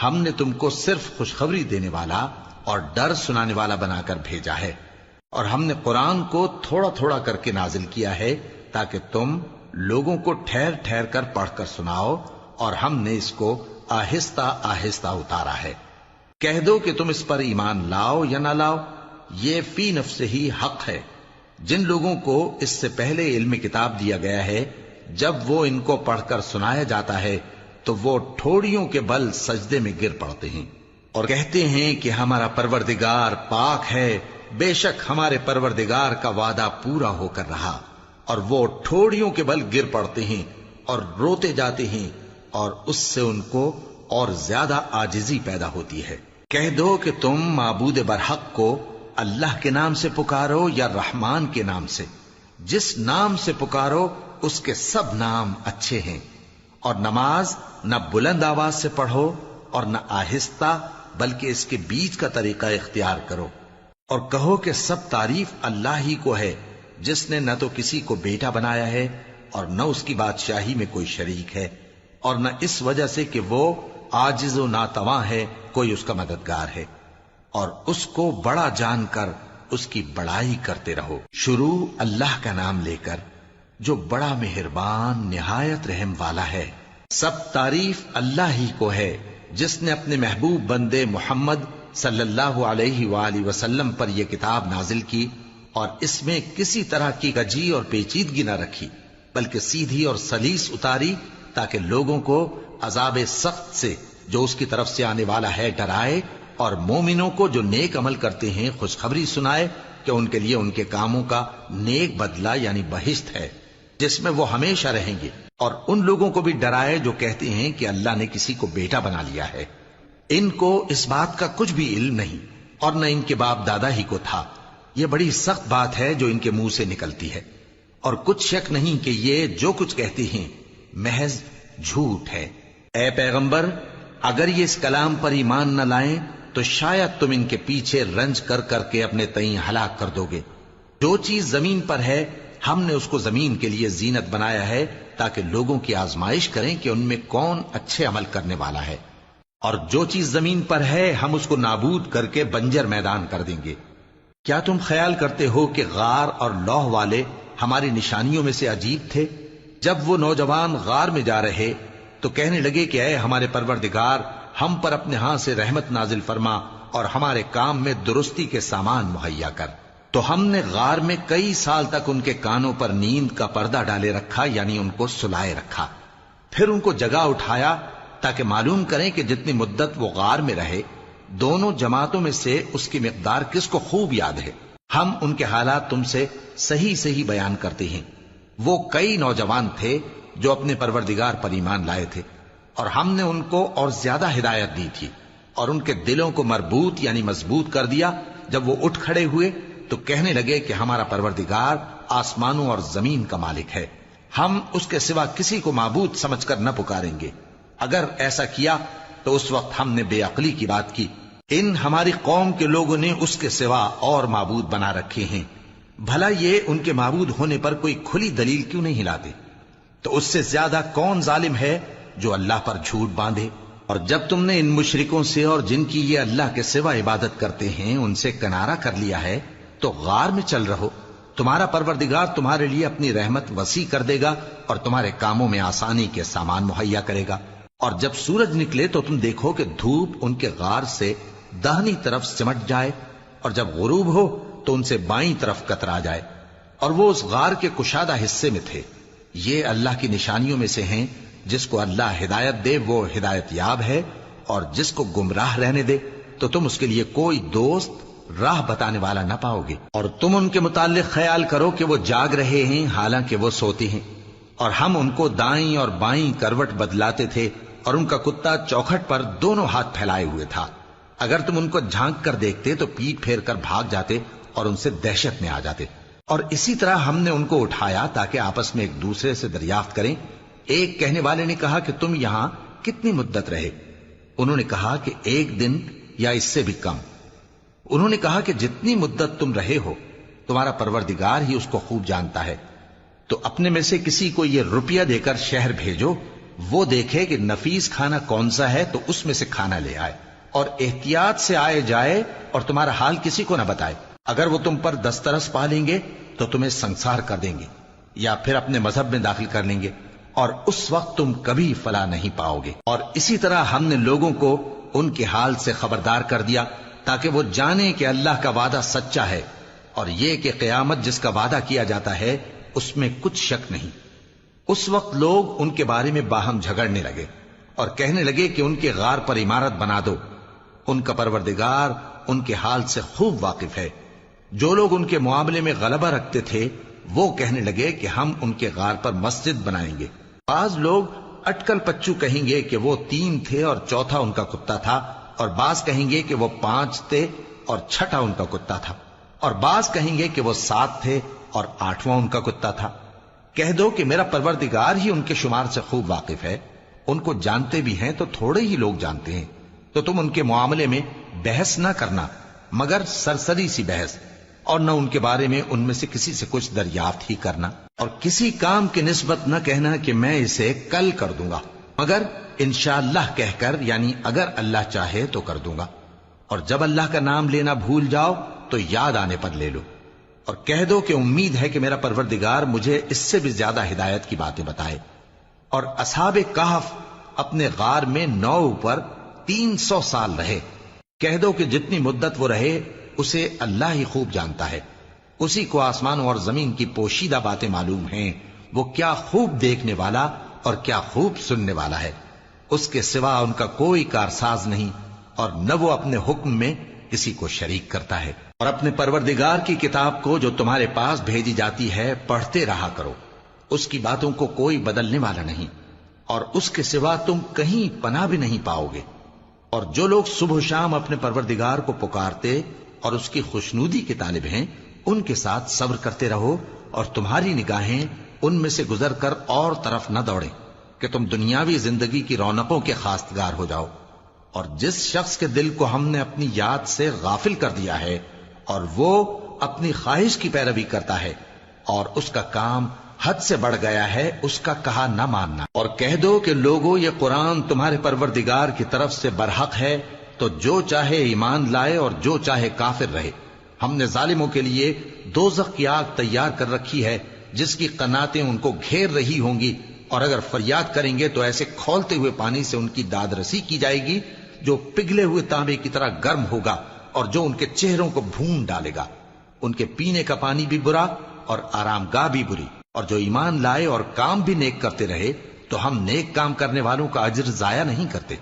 Speaker 1: ہم نے تم کو صرف خوشخبری دینے والا اور ڈر سنانے والا بنا کر بھیجا ہے، اور ہم نے قرآن کو تھوڑا تھوڑا کر کے نازل کیا ہے تاکہ تم لوگوں کو ٹھہر ٹھہر کر پڑھ کر سناؤ، اور ہم نے اس کو آہستہ آہستہ اتارا ہے۔ کہہ دو کہ تم اس پر ایمان لاؤ یا نہ لاؤ، یہ فی نفس ہی حق ہے۔ جن لوگوں کو اس سے پہلے علم کتاب دیا گیا ہے، جب وہ ان کو پڑھ کر سنایا جاتا ہے تو وہ ٹھوڑیوں کے بل سجدے میں گر پڑتے ہیں اور کہتے ہیں کہ ہمارا پروردگار پاک ہے، بے شک ہمارے پروردگار کا وعدہ پورا ہو کر رہا، اور وہ ٹھوڑیوں کے بل گر پڑتے ہیں اور روتے جاتے ہیں، اور اس سے ان کو اور زیادہ عاجزی پیدا ہوتی ہے۔ کہہ دو کہ تم معبود برحق کو اللہ کے نام سے پکارو یا رحمان کے نام سے، جس نام سے پکارو اس کے سب نام اچھے ہیں، اور نماز نہ بلند آواز سے پڑھو اور نہ آہستہ، بلکہ اس کے بیچ کا طریقہ اختیار کرو، اور کہو کہ سب تعریف اللہ ہی کو ہے، جس نے نہ تو کسی کو بیٹا بنایا ہے اور نہ اس کی بادشاہی میں کوئی شریک ہے، اور نہ اس وجہ سے کہ وہ عاجز و ناتواں ہے کوئی اس کا مددگار ہے، اور اس کو بڑا جان کر اس کی بڑائی کرتے رہو۔ شروع اللہ کا نام لے کر جو بڑا مہربان نہایت رحم والا ہے۔ سب تعریف اللہ ہی کو ہے جس نے اپنے محبوب بندے محمد صلی اللہ علیہ وآلہ وسلم پر یہ کتاب نازل کی، اور اس میں کسی طرح کی کجی اور پیچیدگی نہ رکھی، بلکہ سیدھی اور سلیس اتاری تاکہ لوگوں کو عذاب سخت سے جو اس کی طرف سے آنے والا ہے ڈرائے، اور مومنوں کو جو نیک عمل کرتے ہیں خوشخبری سنائے کہ ان کے لیے ان کے کاموں کا نیک بدلہ یعنی بہشت ہے جس میں وہ ہمیشہ رہیں گے، اور ان لوگوں کو بھی ڈرائے جو کہتے ہیں کہ اللہ نے کسی کو بیٹا بنا لیا ہے۔ ان کو اس بات کا کچھ بھی علم نہیں، اور نہ ان کے باپ دادا ہی کو تھا۔ یہ بڑی سخت بات ہے جو ان کے منہ سے نکلتی ہے، اور کچھ شک نہیں کہ یہ جو کچھ کہتے ہیں محض جھوٹ ہے۔ اے پیغمبر، اگر یہ اس کلام پر ایمان نہ لائیں تو شاید تم ان کے پیچھے رنج کر کر کے اپنے تئیں ہلاک کر دو گے۔ جو چیز زمین پر ہے ہم نے اس کو زمین کے لیے زینت بنایا ہے تاکہ لوگوں کی آزمائش کریں کہ ان میں کون اچھے عمل کرنے والا ہے، اور جو چیز زمین پر ہے ہم اس کو نابود کر کے بنجر میدان کر دیں گے۔ کیا تم خیال کرتے ہو کہ غار اور لوح والے ہماری نشانیوں میں سے عجیب تھے؟ جب وہ نوجوان غار میں جا رہے تو کہنے لگے کہ اے ہمارے پروردگار، ہم پر اپنے ہاں سے رحمت نازل فرما اور ہمارے کام میں درستی کے سامان مہیا کر۔ تو ہم نے غار میں کئی سال تک ان کے کانوں پر نیند کا پردہ ڈالے رکھا، یعنی ان کو سلائے رکھا، پھر ان کو جگا اٹھایا تاکہ معلوم کریں کہ جتنی مدت وہ غار میں رہے دونوں جماعتوں میں سے اس کی مقدار کس کو خوب یاد ہے۔ ہم ان کے حالات تم سے صحیح صحیح بیان کرتے ہیں۔ وہ کئی نوجوان تھے جو اپنے پروردگار پر ایمان لائے تھے، اور ہم نے ان کو اور زیادہ ہدایت دی تھی، اور ان کے دلوں کو مربوط یعنی مضبوط کر دیا۔ جب وہ اٹھ کھڑے ہوئے تو کہنے لگے کہ ہمارا پروردگار آسمانوں اور زمین کا مالک ہے، ہم اس کے سوا کسی کو معبود سمجھ کر نہ پکاریں گے۔ اگر ایسا کیا تو اس وقت ہم نے بے عقلی کی بات کی۔ ان ہماری قوم کے لوگوں نے اس کے سوا اور معبود بنا رکھے ہیں، بھلا یہ ان کے معبود ہونے پر کوئی کھلی دلیل کیوں نہیں ہلاتے؟ تو اس سے زیادہ کون ظالم ہے جو اللہ پر جھوٹ باندھے؟ اور جب تم نے ان مشرکوں سے اور جن کی یہ اللہ کے سوا عبادت کرتے ہیں ان سے کنارہ کر لیا ہے تو غار میں چل رہو، تمہارا پروردگار تمہارے لیے اپنی رحمت وسیع کر دے گا اور تمہارے کاموں میں آسانی کے سامان مہیا کرے گا۔ اور جب سورج نکلے تو تم دیکھو کہ دھوپ ان کے غار سے داہنی طرف سمٹ جائے، اور جب غروب ہو تو ان سے بائیں طرف کترا جائے، اور وہ اس غار کے کشادہ حصے میں تھے۔ یہ اللہ کی نشانیوں میں سے ہیں، جس کو اللہ ہدایت دے وہ ہدایت یاب ہے، اور جس کو گمراہ رہنے دے تو تم اس کے لیے کوئی دوست راہ بتانے والا نہ پاؤ گے۔ اور تم ان کے متعلق خیال کرو کہ وہ جاگ رہے ہیں حالانکہ وہ سوتے ہیں، اور ہم ان کو دائیں اور بائیں کروٹ بدلاتے تھے، اور ان کا کتا چوکھٹ پر دونوں ہاتھ پھیلائے ہوئے تھا۔ اگر تم ان کو جھانک کر دیکھتے تو پیٹ پھیر کر بھاگ جاتے اور ان سے دہشت میں آ جاتے۔ اور اسی طرح ہم نے ان کو اٹھایا تاکہ آپس میں ایک دوسرے سے دریافت کریں۔ ایک کہنے والے نے کہا کہ تم یہاں کتنی مدت رہے؟ انہوں نے کہا کہ 1 دن یا اس سے بھی کم۔ انہوں نے کہا کہ جتنی مدت تم رہے ہو تمہارا پروردگار ہی اس کو خوب جانتا ہے، تو اپنے میں سے کسی کو یہ روپیہ دے کر شہر بھیجو، وہ دیکھے کہ نفیس کھانا کون سا ہے تو اس میں سے کھانا لے آئے، اور احتیاط سے آئے جائے اور تمہارا حال کسی کو نہ بتائے۔ اگر وہ تم پر دسترس پا لیں گے تو تمہیں سنسار کر دیں گے یا پھر اپنے مذہب میں داخل کر لیں گے، اور اس وقت تم کبھی فلاح نہیں پاؤ گے۔ اور اسی طرح ہم نے لوگوں کو ان کے حال سے خبردار کر دیا تاکہ وہ جانیں کہ اللہ کا وعدہ سچا ہے، اور یہ کہ قیامت جس کا وعدہ کیا جاتا ہے اس میں کچھ شک نہیں۔ اس وقت لوگ ان کے بارے میں باہم جھگڑنے لگے اور کہنے لگے کہ ان کے غار پر عمارت بنا دو۔ ان کا پروردگار ان کے حال سے خوب واقف ہے۔ جو لوگ ان کے معاملے میں غلبہ رکھتے تھے وہ کہنے لگے کہ ہم ان کے غار پر مسجد بنائیں گے۔ بعض لوگ اٹکل پچو کہیں گے کہ وہ 3 تھے اور چوتھا ان کا کتا تھا، اور بعض کہیں گے کہ وہ 5 تھے اور چھٹا ان کا کتا تھا، اور بعض کہیں گے کہ وہ 7 تھے اور 8واں ان کا کتا تھا۔ کہہ دو کہ میرا پروردگار ہی ان کے شمار سے خوب واقف ہے، ان کو جانتے بھی ہیں تو تھوڑے ہی لوگ جانتے ہیں، تو تم ان کے معاملے میں بحث نہ کرنا مگر سرسری سی بحث، اور نہ ان کے بارے میں ان میں سے کسی سے کچھ دریافت ہی کرنا، اور کسی کام کی نسبت نہ کہنا کہ میں اسے کل کر دوں گا، مگر انشاءاللہ کہہ کر، یعنی اگر اللہ چاہے تو کر دوں گا، اور جب اللہ کا نام لینا بھول جاؤ تو یاد آنے پر لے لو، اور کہہ دو کہ امید ہے کہ میرا پروردگار مجھے اس سے بھی زیادہ ہدایت کی باتیں بتائے۔ اور اصحاب کہف اپنے غار میں 9 پر 300 سال رہے۔ کہہ دو کہ جتنی مدت وہ رہے اسے اللہ ہی خوب جانتا ہے، اسی کو آسمانوں اور زمین کی پوشیدہ باتیں معلوم ہیں، وہ کیا خوب دیکھنے والا اور کیا خوب سننے والا ہے۔ اس کے سوا ان کا کوئی کارساز نہیں، اور نہ وہ اپنے حکم میں کسی کو شریک کرتا ہے۔ اور اپنے پروردگار کی کتاب کو جو تمہارے پاس بھیجی جاتی ہے پڑھتے رہا کرو، اس کی باتوں کو کوئی بدلنے والا نہیں، اور اس کے سوا تم کہیں پناہ بھی نہیں پاؤ گے۔ اور جو لوگ صبح و شام اپنے پروردگار کو پکارتے اور اس کی خوشنودی کے طالب ہیں، ان کے ساتھ صبر کرتے رہو، اور تمہاری نگاہیں ان میں سے گزر کر اور طرف نہ دوڑیں کہ تم دنیاوی زندگی کی رونقوں کے خواستگار ہو جاؤ۔ اور جس شخص کے دل کو ہم نے اپنی یاد سے غافل کر دیا ہے اور وہ اپنی خواہش کی پیروی کرتا ہے اور اس کا کام حد سے بڑھ گیا ہے، اس کا کہا نہ ماننا۔ اور کہہ دو کہ لوگوں یہ قرآن تمہارے پروردگار کی طرف سے برحق ہے، تو جو چاہے ایمان لائے اور جو چاہے کافر رہے۔ ہم نے ظالموں کے لیے دوزخ کی آگ تیار کر رکھی ہے جس کی قناتیں ان کو گھیر رہی ہوں گی، اور اگر فریاد کریں گے تو ایسے کھولتے ہوئے پانی سے ان کی داد رسی کی جائے گی جو پگھلے ہوئے تانبے کی طرح گرم ہوگا، اور جو ان کے چہروں کو بھون ڈالے گا۔ ان کے پینے کا پانی بھی برا اور آرام گاہ بھی بری۔ اور جو ایمان لائے اور کام بھی نیک کرتے رہے تو ہم نیک کام کرنے والوں کا اجر ضائع نہیں کرتے۔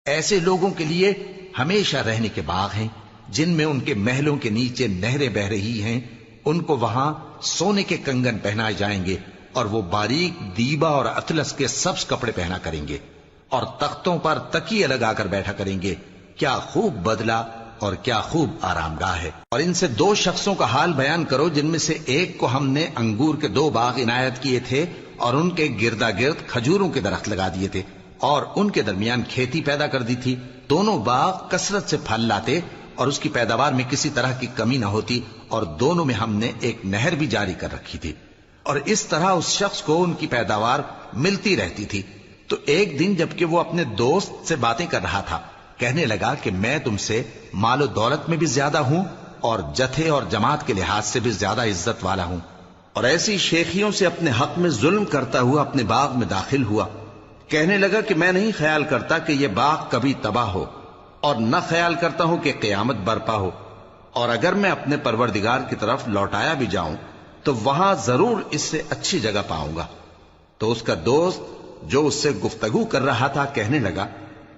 Speaker 1: ایسے لوگوں کے لیے ہمیشہ رہنے کے باغ ہیں جن میں ان کے محلوں کے نیچے نہریں بہ رہی ہیں، ان کو وہاں سونے کے کنگن پہنائے جائیں گے، اور وہ باریک دیبا اور اطلس کے سبز کپڑے پہنا کریں گے، اور تختوں پر تکیے لگا کر بیٹھا کریں گے۔ کیا خوب بدلہ اور کیا خوب آرام گاہ ہے۔ اور ان سے 2 شخصوں کا حال بیان کرو جن میں سے ایک کو ہم نے انگور کے 2 باغ عنایت کیے تھے اور ان کے گردا گرد کھجوروں کے درخت لگا دیے تھے، اور ان کے درمیان کھیتی پیدا کر دی تھی۔ دونوں باغ کثرت سے پھل لاتے اور اس کی پیداوار میں کسی طرح کی کمی نہ ہوتی، اور دونوں میں ہم نے ایک نہر بھی جاری کر رکھی تھی، اور اس طرح اس شخص کو ان کی پیداوار ملتی رہتی تھی۔ تو ایک دن جبکہ وہ اپنے دوست سے باتیں کر رہا تھا، کہنے لگا کہ میں تم سے مال و دولت میں بھی زیادہ ہوں اور جتھے اور جماعت کے لحاظ سے بھی زیادہ عزت والا ہوں، اور ایسی شیخیوں سے اپنے حق میں ظلم کرتا ہوا اپنے باغ میں داخل ہوا۔ کہنے لگا کہ میں نہیں خیال کرتا کہ یہ باغ کبھی تباہ ہو، اور نہ خیال کرتا ہوں کہ قیامت برپا ہو، اور اگر میں اپنے پروردگار کی طرف لوٹایا بھی جاؤں تو وہاں ضرور اس سے اچھی جگہ پاؤں گا۔ تو اس کا دوست جو اس سے گفتگو کر رہا تھا کہنے لگا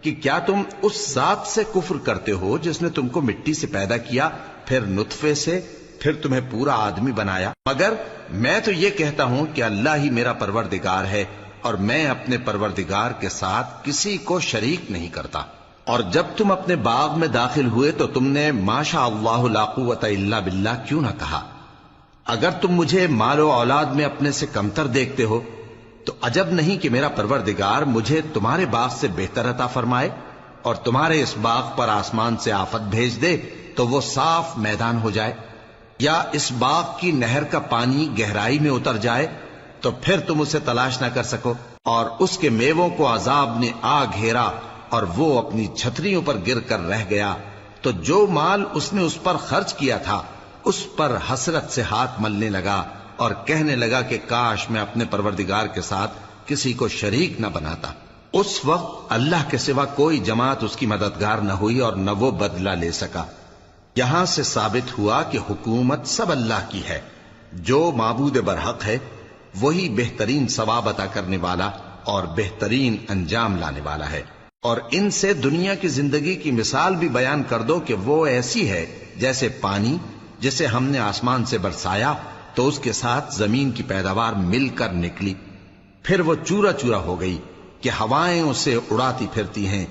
Speaker 1: کہ کیا تم اس ذات سے کفر کرتے ہو جس نے تم کو مٹی سے پیدا کیا، پھر نطفے سے، پھر تمہیں پورا آدمی بنایا؟ مگر میں تو یہ کہتا ہوں کہ اللہ ہی میرا پروردگار ہے، اور میں اپنے پروردگار کے ساتھ کسی کو شریک نہیں کرتا۔ اور جب تم اپنے باغ میں داخل ہوئے تو تم نے ما شاء اللہ لا قوت الا باللہ کیوں نہ کہا؟ اگر تم مجھے مال و اولاد میں اپنے سے کمتر دیکھتے ہو تو عجب نہیں کہ میرا پروردگار مجھے تمہارے باغ سے بہتر عطا فرمائے۔ اور تمہارے اس باغ پر آسمان سے آفت بھیج دے تو وہ صاف میدان ہو جائے، یا اس باغ کی نہر کا پانی گہرائی میں اتر جائے تو پھر تم اسے تلاش نہ کر سکو، اور اس کے میووں کو عذاب نے آ گھیرا اور وہ اپنی چھتریوں پر گر کر رہ گیا، تو جو مال اس نے اس پر خرچ کیا تھا اس پر حسرت سے ہاتھ ملنے لگا اور کہنے لگا کہ کاش میں اپنے پروردگار کے ساتھ کسی کو شریک نہ بناتا۔ اس وقت اللہ کے سوا کوئی جماعت اس کی مددگار نہ ہوئی اور نہ وہ بدلہ لے سکا۔ یہاں سے ثابت ہوا کہ حکومت سب اللہ کی ہے، جو معبود برحق ہے وہی بہترین ثواب عطا کرنے والا اور بہترین انجام لانے والا ہے۔ اور ان سے دنیا کی زندگی کی مثال بھی بیان کر دو کہ وہ ایسی ہے جیسے پانی جسے ہم نے آسمان سے برسایا تو اس کے ساتھ زمین کی پیداوار مل کر نکلی، پھر وہ چورا چورا ہو گئی کہ ہوائیں اسے اڑاتی پھرتی ہیں،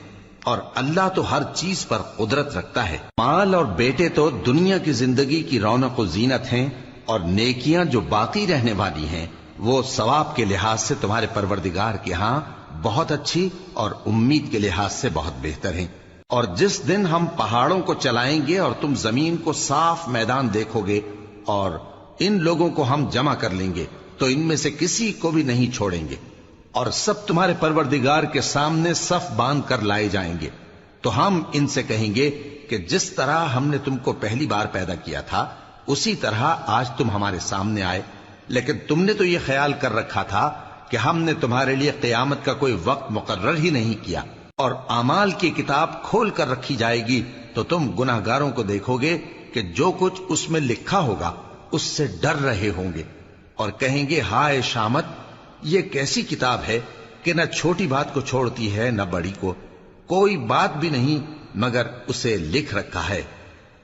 Speaker 1: اور اللہ تو ہر چیز پر قدرت رکھتا ہے۔ مال اور بیٹے تو دنیا کی زندگی کی رونق و زینت ہیں، اور نیکیاں جو باقی رہنے والی ہیں وہ ثواب کے لحاظ سے تمہارے پروردگار کے ہاں بہت اچھی اور امید کے لحاظ سے بہت بہتر ہیں۔ اور جس دن ہم پہاڑوں کو چلائیں گے اور تم زمین کو صاف میدان دیکھو گے اور ان لوگوں کو ہم جمع کر لیں گے تو ان میں سے کسی کو بھی نہیں چھوڑیں گے، اور سب تمہارے پروردگار کے سامنے صف باندھ کر لائے جائیں گے، تو ہم ان سے کہیں گے کہ جس طرح ہم نے تم کو پہلی بار پیدا کیا تھا اسی طرح آج تم ہمارے سامنے آئے، لیکن تم نے تو یہ خیال کر رکھا تھا کہ ہم نے تمہارے لیے قیامت کا کوئی وقت مقرر ہی نہیں کیا، اور اعمال کی کتاب کھول کر رکھی جائے گی تو تم گناہگاروں کو دیکھو گے کہ جو کچھ اس میں لکھا ہوگا اس سے ڈر رہے ہوں گے، اور کہیں گے ہائے شامت، یہ کیسی کتاب ہے کہ نہ چھوٹی بات کو چھوڑتی ہے نہ بڑی کو، کوئی بات بھی نہیں مگر اسے لکھ رکھا ہے،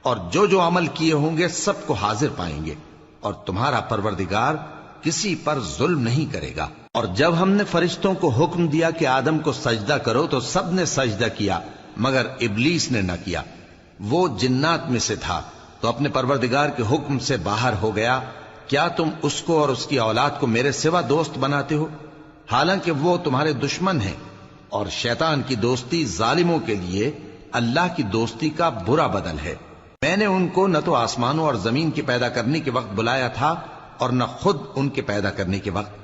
Speaker 1: اور جو عمل کیے ہوں گے سب کو حاضر پائیں گے، اور تمہارا پروردگار کسی پر ظلم نہیں کرے گا۔ اور جب ہم نے فرشتوں کو حکم دیا کہ آدم کو سجدہ کرو تو سب نے سجدہ کیا مگر ابلیس نے نہ کیا، وہ جنات میں سے تھا تو اپنے پروردگار کے حکم سے باہر ہو گیا۔ کیا تم اس کو اور اس کی اولاد کو میرے سوا دوست بناتے ہو، حالانکہ وہ تمہارے دشمن ہیں، اور شیطان کی دوستی ظالموں کے لیے اللہ کی دوستی کا برا بدل ہے۔ میں نے ان کو نہ تو آسمانوں اور زمین کے پیدا کرنے کے وقت بلایا تھا اور نہ خود ان کے پیدا کرنے کے وقت،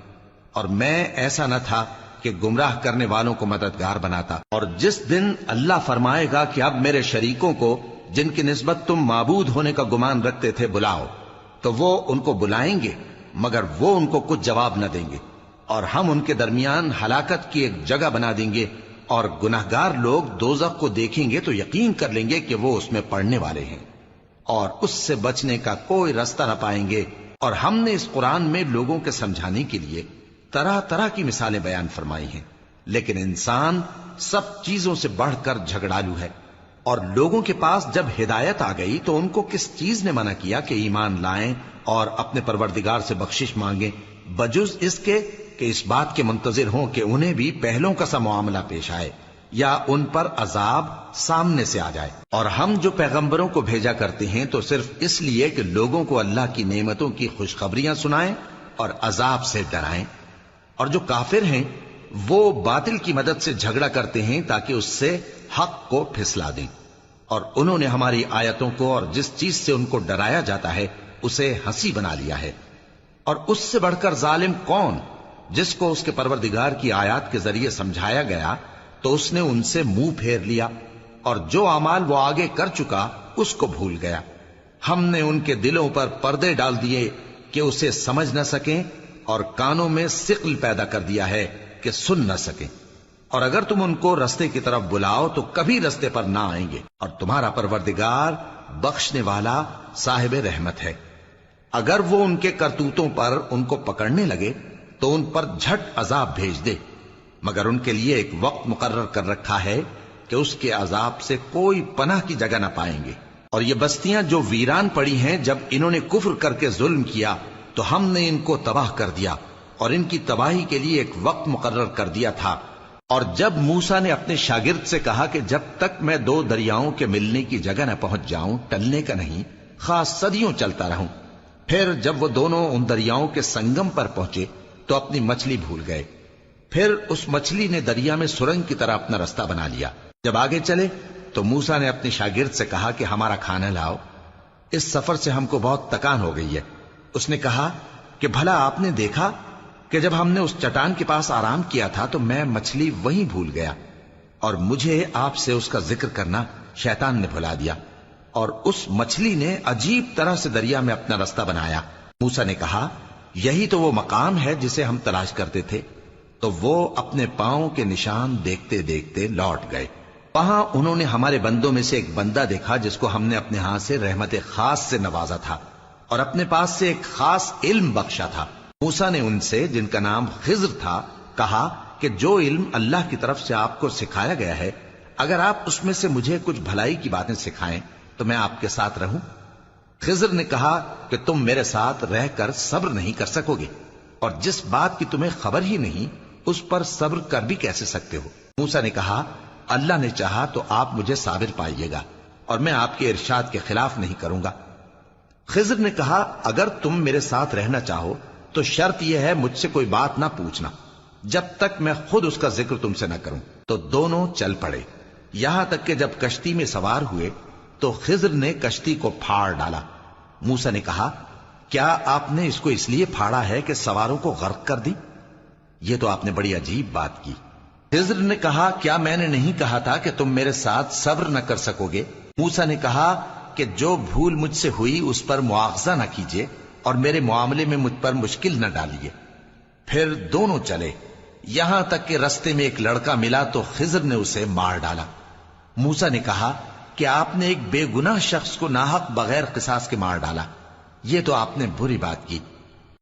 Speaker 1: اور میں ایسا نہ تھا کہ گمراہ کرنے والوں کو مددگار بناتا۔ اور جس دن اللہ فرمائے گا کہ اب میرے شریکوں کو جن کی نسبت تم معبود ہونے کا گمان رکھتے تھے بلاؤ، تو وہ ان کو بلائیں گے مگر وہ ان کو کچھ جواب نہ دیں گے، اور ہم ان کے درمیان ہلاکت کی ایک جگہ بنا دیں گے، اور گناہگار لوگ دوزخ کو دیکھیں گے تو یقین کر لیں گے کہ وہ اس میں پڑنے والے ہیں، اور اس سے بچنے کا کوئی راستہ نہ پائیں گے۔ اور ہم نے اس قرآن میں لوگوں کے سمجھانے کے لیے طرح طرح کی مثالیں بیان فرمائی ہیں، لیکن انسان سب چیزوں سے بڑھ کر جھگڑالو ہے، اور لوگوں کے پاس جب ہدایت آ گئی تو ان کو کس چیز نے منع کیا کہ ایمان لائیں اور اپنے پروردگار سے بخشش مانگیں، بجز اس کے کہ اس بات کے منتظر ہوں کہ انہیں بھی پہلوں کا سا معاملہ پیش آئے یا ان پر عذاب سامنے سے آ جائے۔ اور ہم جو پیغمبروں کو بھیجا کرتے ہیں تو صرف اس لیے کہ لوگوں کو اللہ کی نعمتوں کی خوشخبریاں سنائیں اور عذاب سے ڈرائیں، اور جو کافر ہیں وہ باطل کی مدد سے جھگڑا کرتے ہیں تاکہ اس سے حق کو پھسلا دیں، اور انہوں نے ہماری آیتوں کو اور جس چیز سے ان کو ڈرایا جاتا ہے اسے ہنسی بنا لیا ہے۔ اور اس سے بڑھ کر ظالم کون، جس کو اس کے پروردگار کی آیات کے ذریعے سمجھایا گیا تو اس نے ان سے منہ پھیر لیا، اور جو اعمال وہ آگے کر چکا اس کو بھول گیا۔ ہم نے ان کے دلوں پر پردے ڈال دیے کہ اسے سمجھ نہ سکیں، اور کانوں میں ثقل پیدا کر دیا ہے کہ سن نہ سکیں، اور اگر تم ان کو رستے کی طرف بلاؤ تو کبھی رستے پر نہ آئیں گے، اور تمہارا پروردگار بخشنے والا صاحب رحمت ہے۔ اگر وہ ان کے کرتوتوں پر ان کو پکڑنے لگے تو ان پر جھٹ عذاب بھیج دے، مگر ان کے لیے ایک وقت مقرر کر رکھا ہے کہ اس کے عذاب سے کوئی پناہ کی جگہ نہ پائیں گے۔ اور یہ بستیاں جو ویران پڑی ہیں، جب انہوں نے کفر کر کے ظلم کیا تو ہم نے ان کو تباہ کر دیا، اور ان کی تباہی کے لیے ایک وقت مقرر کر دیا تھا۔ اور جب موسیٰ نے اپنے شاگرد سے کہا کہ جب تک میں دو دریاؤں کے ملنے کی جگہ نہ پہنچ جاؤں ٹلنے کا نہیں، خاص صدیوں چلتا رہوں، پھر جب وہ دونوں ان دریاؤں کے سنگم پر پہنچے تو اپنی مچھلی بھول گئے، پھر اس مچھلی نے دریا میں سرنگ کی طرح اپنا رستہ بنا لیا، جب آگے چلے تو موسیٰ نے اپنے شاگرد سے کہا کہ ہمارا کھانا لاؤ، اس سفر سے ہم کو بہت تکان ہو گئی ہے۔ اس نے کہا کہ بھلا آپ نے دیکھا کہ جب ہم نے اس چٹان کے پاس آرام کیا تھا تو میں مچھلی وہیں بھول گیا، اور مجھے آپ سے اس کا ذکر کرنا شیطان نے بھلا دیا، اور اس مچھلی نے عجیب طرح سے دریا میں اپنا رستہ بنایا۔ موسیٰ نے کہا یہی تو وہ مقام ہے جسے ہم تلاش کرتے تھے۔ تو وہ اپنے پاؤں کے نشان دیکھتے دیکھتے لوٹ گئے۔ وہاں انہوں نے ہمارے بندوں میں سے ایک بندہ دیکھا جس کو ہم نے اپنے ہاں سے رحمت خاص سے نوازا تھا اور اپنے پاس سے ایک خاص علم بخشا تھا۔ موسیٰ نے ان سے، جن کا نام خضر تھا، کہا کہ جو علم اللہ کی طرف سے آپ کو سکھایا گیا ہے، اگر آپ اس میں سے مجھے کچھ بھلائی کی باتیں سکھائیں تو میں آپ کے ساتھ رہوں۔ خضر نے کہا کہ تم میرے ساتھ رہ کر صبر نہیں کر سکو گے، اور جس بات کی تمہیں خبر ہی نہیں اس پر صبر کر بھی کیسے سکتے ہو؟ موسیٰ نے کہا اللہ نے چاہا تو آپ مجھے صابر پائیے گا، اور میں آپ کے ارشاد کے خلاف نہیں کروں گا۔ خضر نے کہا اگر تم میرے ساتھ رہنا چاہو تو شرط یہ ہے مجھ سے کوئی بات نہ پوچھنا جب تک میں خود اس کا ذکر تم سے نہ کروں۔ تو دونوں چل پڑے، یہاں تک کہ جب کشتی میں سوار ہوئے تو خضر نے کشتی کو پھاڑ ڈالا۔ موسیٰ نے کہا کیا آپ نے اس کو اس لیے پھاڑا ہے کہ سواروں کو غرق کر دی؟ یہ تو آپ نے بڑی عجیب بات کی۔ خضر نے کہا کیا میں نے نہیں کہا تھا کہ تم میرے ساتھ صبر نہ کر سکو گے؟ موسیٰ نے کہا کہ جو بھول مجھ سے ہوئی اس پر مواخذہ نہ کیجیے اور میرے معاملے میں مجھ پر مشکل نہ ڈالیے۔ پھر دونوں چلے، یہاں تک کہ رستے میں ایک لڑکا ملا تو خضر نے اسے مار ڈالا۔ موسیٰ نے کہا کہ آپ نے ایک بے گناہ شخص کو ناحق بغیر قصاص کے مار ڈالا، یہ تو آپ نے بری بات کی۔